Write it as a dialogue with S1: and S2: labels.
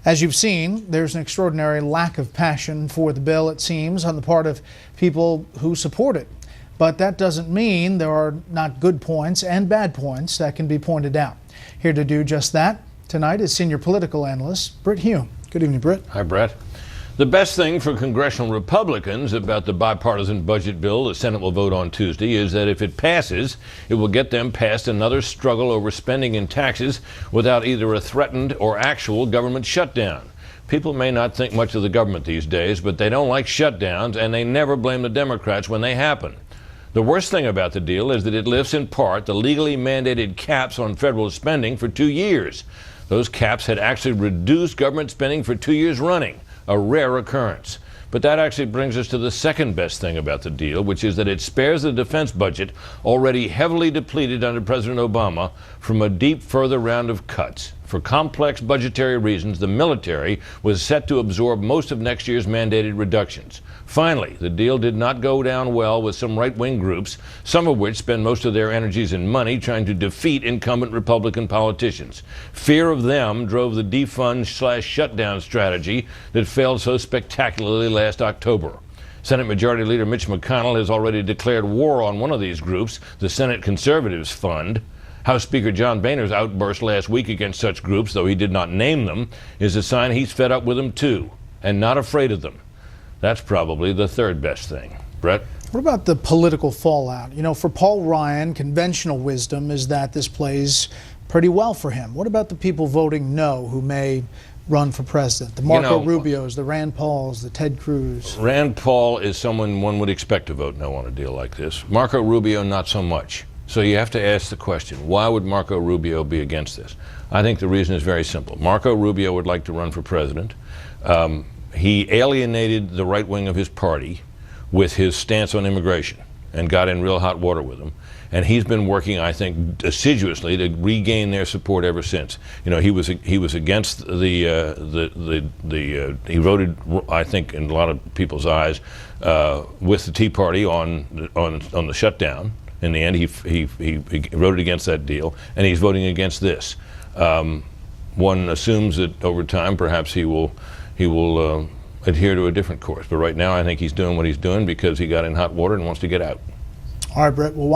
S1: As you've seen, there's an extraordinary lack of passion for the bill, it seems, on the part of people who support it. But that doesn't mean there are not good points and bad points that can be pointed out. Here to do just that tonight is senior political analyst Brit Hume. Good evening, Brit.
S2: Hi, Brett. The best thing for congressional Republicans about the bipartisan budget bill the Senate will vote on Tuesday is that if it passes, it will get them past another struggle over spending and taxes without either a threatened or actual government shutdown. People may not think much of the government these days, but they don't like shutdowns, and they never blame the Democrats when they happen. The worst thing about the deal is that it lifts in part the legally mandated caps on federal spending for 2 years. Those caps had actually reduced government spending for 2 years running, a rare occurrence. But that actually brings us to the second best thing about the deal, which is that it spares the defense budget, already heavily depleted under President Obama, from a deep further round of cuts. For complex budgetary reasons, the military was set to absorb most of next year's mandated reductions. Finally, the deal did not go down well with some right-wing groups, some of which spend most of their energies and money trying to defeat incumbent Republican politicians. Fear of them drove the defund/shutdown strategy that failed so spectacularly last October. Senate Majority Leader Mitch McConnell has already declared war on one of these groups, the Senate Conservatives Fund. House Speaker John Boehner's outburst last week against such groups, though he did not name them, is a sign he's fed up with them too, and not afraid of them. That's probably the third best thing. Brett?
S1: What about the political fallout? You know, for Paul Ryan, conventional wisdom is that this plays pretty well for him. What about the people voting no who may run for president? The Marco Rubios, the Rand Pauls, the Ted Cruz.
S2: Rand Paul is someone one would expect to vote no on a deal like this. Marco Rubio, not so much. So you have to ask the question, why would Marco Rubio be against this? I think the reason is very simple. Marco Rubio would like to run for president. He alienated the right wing of his party with his stance on immigration and got in real hot water with them. And he's been working, I think, assiduously to regain their support ever since. You know, he was against he voted, I think, in a lot of people's eyes, with the Tea Party on the shutdown. In the end, he voted against that deal, and he's voting against this. One assumes that over time, perhaps he will adhere to a different course. But right now, I think he's doing what he's doing because he got in hot water and wants to get out.
S1: All right, Brett. Well,